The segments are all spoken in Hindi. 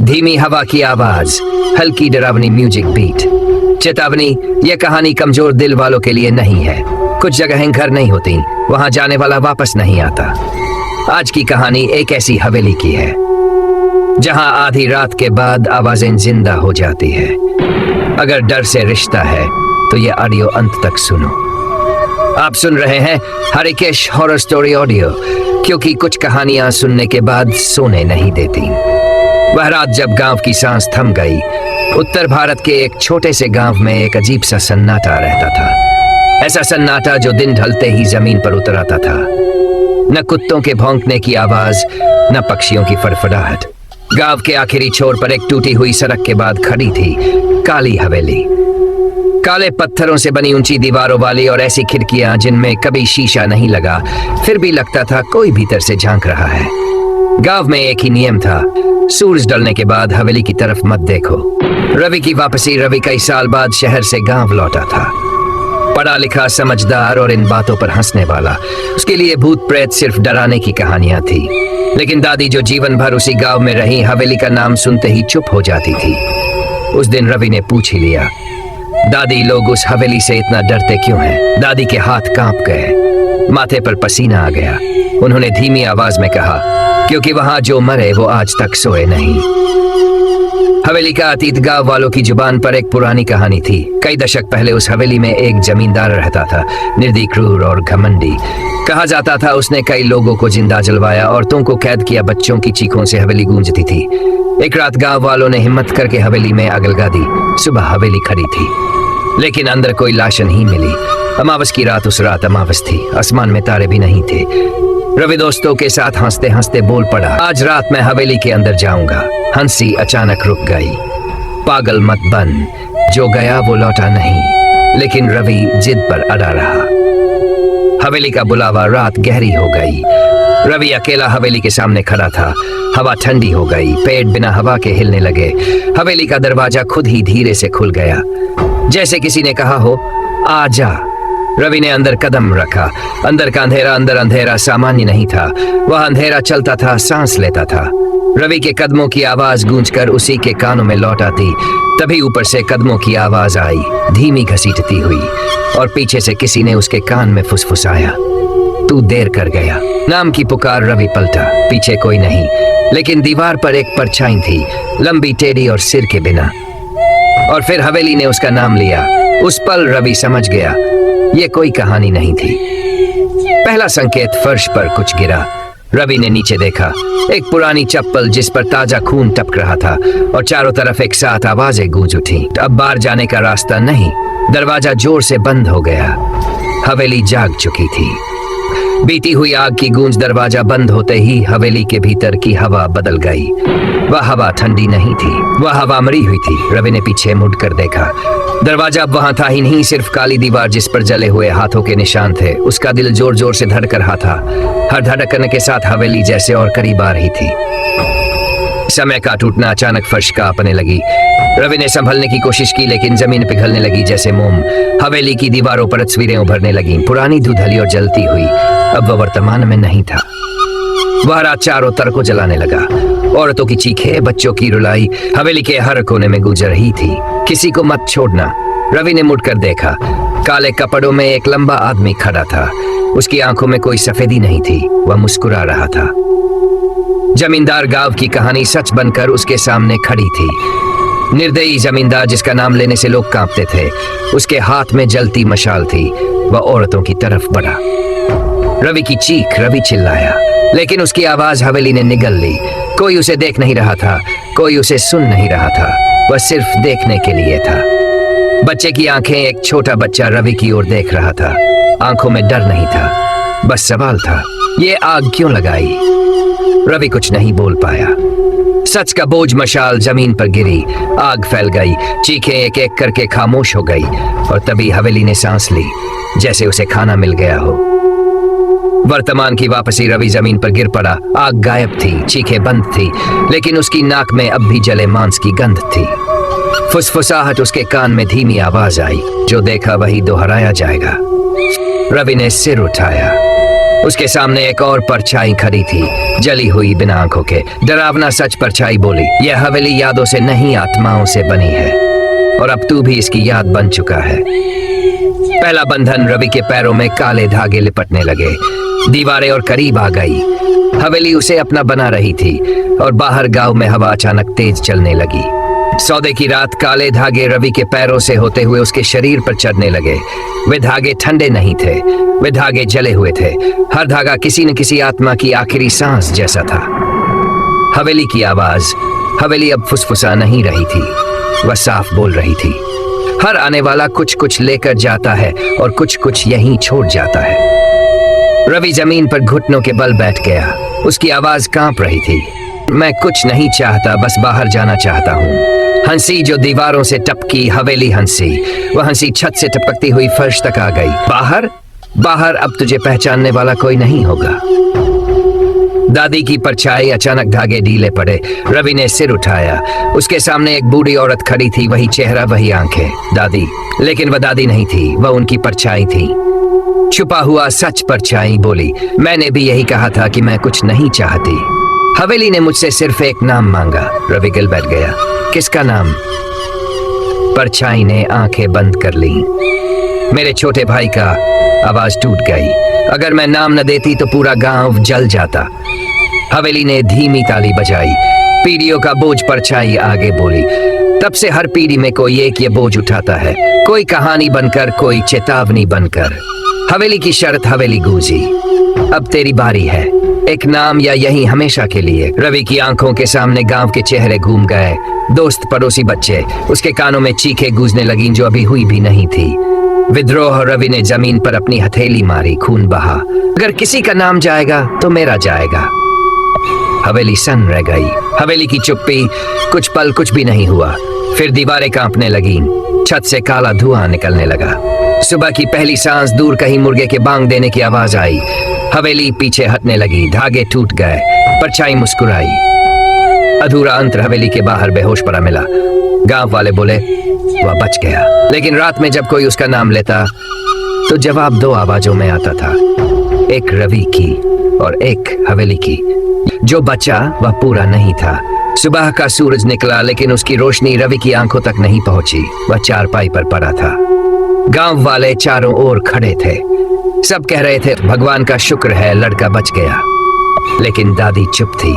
धीमी हवा की आवाज, हल्की डरावनी म्यूजिक बीट। चेतावनी, यह कहानी कमजोर दिल वालों के लिए नहीं है। कुछ जगहें घर नहीं होती, वहां जाने वाला वापस नहीं आता। आज की कहानी एक ऐसी हवेली की है जहां आधी रात के बाद आवाजें जिंदा हो जाती है। अगर डर से रिश्ता है तो यह ऑडियो अंत तक सुनो। आप सुन रहे हैं हरिकेश हॉरर स्टोरी ऑडियो, क्योंकि कुछ कहानियां सुनने के बाद सोने नहीं देती। वह रात जब गांव की सांस थम गई। उत्तर भारत के एक छोटे से गांव में एक अजीब सा सन्नाटा रहता था। ऐसा सन्नाटा जो दिन ढलते ही जमीन पर उतर आता था। न कुत्तों के भौंकने की आवाज, न पक्षियों की फड़फड़ाहट। गांव के आखिरी छोर पर एक टूटी हुई सड़क के बाद खड़ी थी काली हवेली। काले पत्थरों से बनी ऊंची दीवारों वाली और ऐसी खिड़कियां जिनमें कभी शीशा नहीं लगा, फिर भी लगता था कोई भीतर से झांक रहा है। गांव में एक ही नियम था, सूरज ढलने के बाद हवेली की तरफ मत देखो। रवि की वापसी। रवि कई साल बाद शहर से गांव लौटा था। पढ़ा लिखा, समझदार और इन बातों पर हंसने वाला। उसके लिए भूत प्रेत सिर्फ डराने की कहानियां थी। लेकिन दादी जो जीवन भर उसी गांव में रही, हवेली का नाम सुनते ही चुप हो जाती थी। उस दिन रवि ने पूछ ही लिया, दादी, लोग उस हवेली से इतना डरते क्यों हैं? दादी के हाथ कांप गए, माथे पर पसीना आ गया। उन्होंने धीमी आवाज में कहा, क्योंकि वहां जो मरे वो आज तक सोए नहीं। हवेली का अतीत गांव वालों की जुबान पर एक पुरानी कहानी थी। कई दशक पहले उस हवेली में एक जमींदार रहता था, निर्दयी, क्रूर और घमंडी। कहा जाता था उसने कई लोगों को जिंदा जलवाया, औरतों को कैद किया, बच्चों की चीखों से हवेली गूंजती थी। एक रात गांव वालों ने हिम्मत करके हवेली में आग लगा दी। सुबह हवेली खड़ी थी, लेकिन अंदर कोई लाश नहीं मिली। अमावस की रात उस रात अमावस थी, आसमान में तारे भी नहीं थे। रवि दोस्तों के साथ हंसते हंसते बोल पड़ा, आज रात मैं हवेली के अंदर जाऊंगा। हंसी अचानक रुक गई। पागल मत बन, जो गया वो लौटा नहीं। लेकिन रवि जिद पर अड़ा रहा। हवेली का बुलावा। रात गहरी हो गई। रवि अकेला हवेली के सामने खड़ा था। हवा ठंडी हो गई, पेड़ बिना हवा के हिलने लगे। हवेली का दरवाजा खुद ही धीरे से खुल गया, जैसे किसी ने कहा हो, आ जा। रवि ने अंदर कदम रखा। अंदर का अंधेरा, अंदर अंधेरा सामान्य नहीं था। वह अंधेरा चलता था, सांस लेता था। रवि के कदमों की आवाज गूंजकर उसी के कानों में लौट आती। तभी ऊपर से कदमों की आवाज आई, धीमी घसीटती हुई, और पीछे से किसी ने उसके कान में फुसफुसाया, तू देर कर गया। नाम की पुकार। रवि पलटा, पीछे कोई नहीं, लेकिन दीवार पर एक परछाई थी, लंबी, टेढ़ी और सिर के बिना। और फिर हवेली ने उसका नाम लिया। उस पल रवि समझ गया, ये कोई कहानी नहीं थी। पहला संकेत, फर्श पर कुछ गिरा। रवि ने नीचे देखा, एक पुरानी चप्पल जिस पर ताजा खून टपक रहा था, और चारों तरफ एक साथ आवाजें गूंज उठी। अब बाहर जाने का रास्ता नहीं। दरवाजा जोर से बंद हो गया। हवेली जाग चुकी थी। बीती हुई आग की गूंज। दरवाजा बंद होते ही हवेली के भीतर की हवा बदल गई। वह हवा ठंडी नहीं थी, वह हवा मरी हुई थी। रवि ने पीछे मुड़कर देखा। दरवाजा अब वहां था ही नहीं, सिर्फ काली दीवार जिस पर जले हुए हाथों के निशान थे। उसका दिल जोर जोर से धड़क रहा था। हर धड़कन के साथ हवेली जैसे और करीब आ रही थी। समय का टूटना। अचानक फर्श कांपने लगी। रवि ने संभलने की कोशिश की, लेकिन जमीन पिघलने लगी जैसे मोम। हवेली की दीवारों पर तस्वीरें उभरने लगीं, पुरानी, धुंधली और जलती हुई। अब वह वर्तमान में नहीं था। वह रात चारों तरफ को जलाने लगा। औरतों की चीखें, बच्चों की रुलाई हवेली के हर कोने में गूंज रही थी। किसी को मत छोड़ना। रवि ने मुड़कर देखा। काले कपड़ों में एक लंबा आदमी खड़ा था। उसकी आंखों में कोई सफेदी नहीं थी, वह मुस्कुरा रहा था। जमींदार गांव की कहानी सच बनकर उसके सामने खड़ी थी। निर्दयी जमींदार जिसका नाम लेने से लोग कांपते थे। उसके हाथ में जलती मशाल थी। वह औरतों की तरफ बढ़ा। रवि की चीख। रवि चिल्लाया, लेकिन उसकी आवाज हवेली ने निगल ली। कोई उसे देख नहीं रहा था, कोई उसे सुन नहीं रहा था। वह सिर्फ देखने के लिए था। बच्चे की आंखें। एक छोटा बच्चा रवि की ओर देख रहा था। आंखों में डर नहीं था, बस सवाल था, ये आग क्यों लगाई? रवि कुछ नहीं बोल पाया। सच का बोझ। मशाल जमीन पर गिरी, आग फैल गई, चीखें एक एक करके खामोश हो गई। और तभी हवेली ने सांस ली, जैसे उसे खाना मिल गया हो। वर्तमान की वापसी। रवि जमीन पर गिर पड़ा। आग गायब थी, चीखें बंद थी, लेकिन उसकी नाक में अब भी जले मांस की गंध थी। फुसफुसाहट। उसके कान में धीमी आवाज आई, जो देखा वही दोहराया जाएगा। रवि ने सिर उठाया। उसके सामने एक और परछाई खड़ी थी, जली हुई बिना आंखों के। डरावना सच परछाई बोली, यह हवेली यादों से नहीं आत्माओं से बनी है, और अब तू भी इसकी याद बन चुका है। पहला बंधन रवि के पैरों में काले धागे लिपटने लगे। दीवारें और करीब आ गई। हवेली उसे अपना बना रही थी और बाहर गांव में हवा अचानक तेज चलने लगी। सौदे की रात काले धागे रवि के पैरों से होते हुए उसके शरीर पर चढ़ने लगे। वे धागे ठंडे नहीं थे, वे धागे जले हुए थे। हर धागा किसी न किसी आत्मा की आखिरी सांस जैसा था। हवेली की आवाज, हवेली अब फुसफुसा नहीं रही थी, वह साफ बोल रही थी। हर आने वाला कुछ कुछ लेकर जाता है और कुछ कुछ यहीं छोड़ जाता है। रवि जमीन पर घुटनों के बल बैठ गया। उसकी आवाज कांप रही थी। मैं कुछ नहीं चाहता, बस बाहर जाना चाहता हूँ। हंसी जो दीवारों से टपकी, हवेली हंसी। वह हंसी छत से टपकती हुई फर्श तक आ गई। बाहर, बाहर अब तुझे पहचानने वाला कोई नहीं होगा। दादी की परछाई, अचानक धागे ढीले पड़े। रवि ने सिर उठाया। उसके सामने एक बूढ़ी औरत खड़ी थी, वही चेहरा, वही आंखें। दादी, लेकिन वह दादी नहीं थी, वह उनकी परछाई थी। छुपा हुआ सच परछाई बोली, मैंने भी यही कहा था कि मैं कुछ नहीं चाहती। हवेली ने मुझसे सिर्फ एक नाम मांगा। रवि गिल बैठ गया। किसका नाम? परछाई ने आंखें बंद कर ली। मेरे छोटे भाई का। आवाज टूट गई। अगर मैं नाम न देती तो पूरा गांव जल जाता। हवेली ने धीमी ताली बजाई। पीढ़ियों का बोझ परछाई आगे बोली। तब से हर पीढ़ी में कोई एक ये बोझ उठाता है, कोई कहानी बनकर, कोई चेतावनी बनकर। हवेली की शर्त हवेली गूंजी। अब तेरी बारी है, एक नाम या यही हमेशा के लिए। रवि की आंखों के सामने गांव के चेहरे घूम गए। दोस्त, पड़ोसी, बच्चे। उसके कानों में चीखें गूंजने लगीं जो अभी हुई भी नहीं थी। विद्रोह। रवि ने जमीन पर अपनी हथेली मारी, खून बहा। अगर किसी का नाम जाएगा तो मेरा जाएगा। हवेली सन रह गई। हवेली की चुप्पी। कुछ पल कुछ भी नहीं हुआ। फिर दीवारें कांपने लगीं। छत से काला धुआं निकलने लगा। सुबह की पहली सांस दूर कहीं मुर्गे के बांग देने की आवाज आई। हवेली पीछे हटने लगी। धागे टूट गए। परछाई मुस्कुराई। अधूरा अंतर हवेली के बाहर बेहोश पड़ा मिला। गांव वाले बोले, वह बच गया। लेकिन रात में जब कोई उसका नाम लेता तो जवाब दो आवाजों में आता था, एक रवि की और एक हवेली की। जो बचा वह पूरा नहीं था। सुबह का सूरज निकला, लेकिन उसकी रोशनी रवि की आंखों तक नहीं पहुंची। वह चारपाई पर पड़ा था। गांव वाले चारों ओर खड़े थे। सब कह रहे थे, भगवान का शुक्र है लड़का बच गया। लेकिन दादी चुप थी।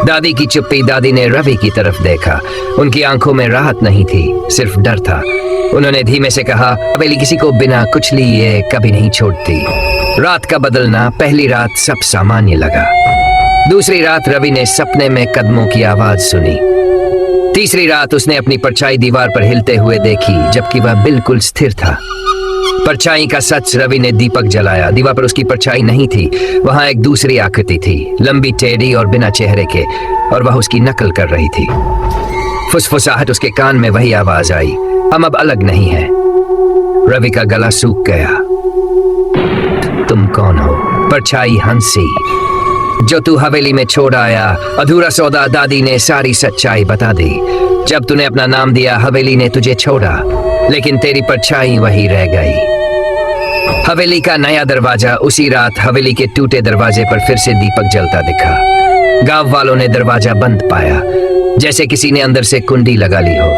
दादी की चुप्पी। दादी ने रवि की तरफ देखा। उनकी आंखों में राहत नहीं थी, सिर्फ डर था। उन्होंने धीमे से कहा, हवेली किसी को बिना कुछ लिए कभी नहीं छोड़ती। रात का बदलना। पहली रात सब सामान्य लगा। दूसरी रात रवि ने सपने में कदमों की आवाज सुनी। तीसरी रात उसने अपनी परछाई दीवार पर हिलते हुए देखी, जबकि वह बिल्कुल स्थिर था। परछाई का सच। रवि ने दीपक जलाया। दीवार पर उसकी परछाई नहीं थी, वहां एक दूसरी आकृति थी, लंबी, टेढ़ी और बिना चेहरे के, और वह उसकी नकल कर रही थी। फुसफुसाहट। उसके कान में वही आवाज आई, हम अब अलग नहीं हैं। रवि का गला सूख गया। तुम कौन हो? परछाई हंसी। जो तू हवेली में छोड़ आया, अधूरा सौदा। दादी ने सारी सच्चाई बता दी। जब तूने अपना नाम दिया, हवेली ने तुझे छोड़ा, लेकिन तेरी परछाई वही रह गई। हवेली का नया दरवाजा। उसी रात हवेली के टूटे दरवाजे पर फिर से दीपक जलता दिखा। गांव वालों ने दरवाजा बंद पाया, जैसे किसी ने अंदर से कुंडी लगा ली हो।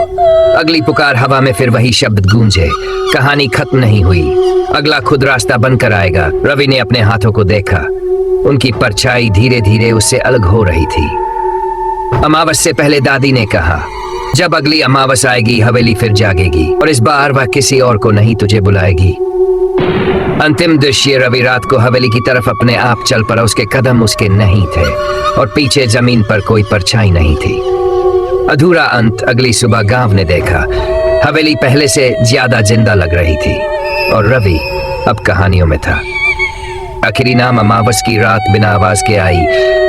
अगली पुकार। हवा में फिर वही शब्द गूंजे। कहानी खत्म नहीं हुई, अगला खुद रास्ता बनकर आएगा। रवि ने अपने हाथों को देखा। उनकी परछाई धीरे धीरे उससे अलग हो रही थी। अमावस से पहले दादी ने कहा, जब अगली अमावस आएगी हवेली फिर जागेगी, और इस बार वह किसी और को नहीं तुझे बुलाएगी। अंतिम दृश्य। रवि रात को हवेली की तरफ अपने आप चल पड़ा। उसके कदम उसके नहीं थे, और पीछे जमीन पर कोई परछाई नहीं थी। अधूरा अंत। अगली सुबह गांव ने देखा, हवेली पहले से ज्यादा जिंदा लग रही थी, और रवि अब कहानियों में था। आखिरी नाम। अमावस की रात बिना आवाज के आई।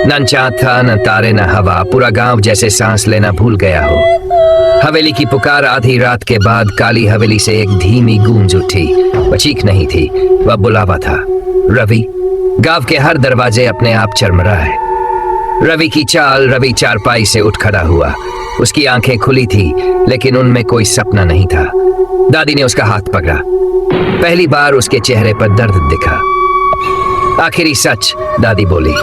न चांद था, न तारे, न हवा। पूरा गांव जैसे सांस लेना भूल गया हो। हवेली की पुकार। आधी रात के बाद काली हवेली से एक धीमी गूंज उठी। वह चीख नहीं थी, वह बुलावा था। रवि। गांव के हर दरवाजे अपने आप चरमराए। रवि की चाल। रवि चारपाई से उठ खड़ा हुआ। उसकी आंखें खुली थी, लेकिन उनमें कोई सपना नहीं था। दादी ने उसका हाथ पकड़ा। पहली बार उसके चेहरे पर दर्द दिखा। आखिरी सच, दादी बोली।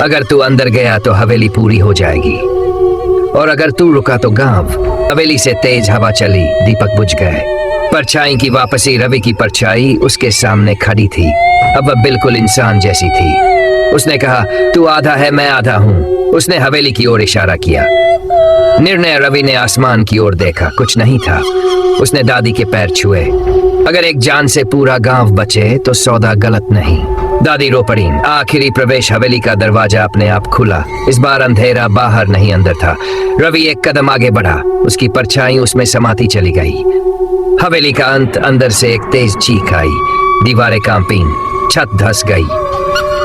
अगर तू अंदर गया तो हवेली पूरी हो जाएगी, और अगर तू रुका तो गांव। हवेली से तेज हवा चली, दीपक बुझ गए। परछाई की वापसी। रवि की परछाई उसके सामने खड़ी थी। अब वह बिल्कुल इंसान जैसी थी। उसने कहा, तू आधा है, मैं आधा हूं। उसने हवेली की ओर इशारा किया। निर्णय। रवि ने आसमान की ओर देखा, कुछ नहीं था। उसने दादी के पैर छुए। अगर एक जान से पूरा गांव बचे तो सौदा गलत नहीं। दादी रो पड़ी। आखिरी प्रवेश। हवेली का दरवाजा अपने आप खुला। इस बार अंधेरा बाहर नहीं अंदर था। रवि एक कदम आगे बढ़ा। उसकी परछाई उसमें समाती चली गई। हवेली का अंत। अंदर से एक तेज चीख आई। दीवारें कांपीं, छत धंस गई।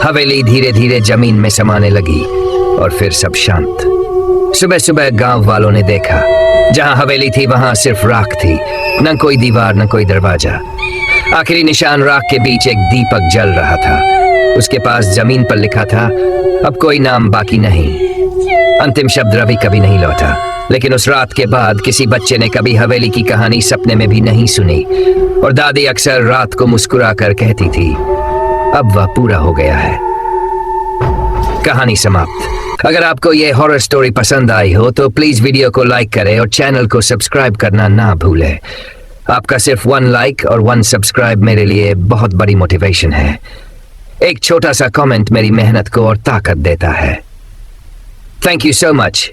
हवेली धीरे धीरे जमीन में समाने लगी और फिर सब शांत। सुबह सुबह गांव वालों ने देखा, जहां हवेली थी वहां सिर्फ राख थी। न कोई दीवार, न कोई दरवाजा। आखिरी निशान राख के बीच एक दीपक जल रहा था। उसके पास जमीन पर लिखा था, अब कोई नाम बाकी नहीं। अंतिम शब्द। रवि कभी नहीं लौटा, लेकिन उस रात के बाद किसी बच्चे ने कभी हवेली की कहानी सपने में भी नहीं सुनी। और दादी अक्सर रात को मुस्कुरा कर कहती थी, अब वह पूरा हो गया है। कहानी समाप्त। अगर आपको यह हॉरर स्टोरी पसंद आई हो तो प्लीज वीडियो को लाइक करें और चैनल को सब्सक्राइब करना ना भूलें। आपका सिर्फ 1 लाइक और 1 सब्सक्राइब मेरे लिए बहुत बड़ी मोटिवेशन है। एक छोटा सा कमेंट मेरी मेहनत को और ताकत देता है। Thank you so much.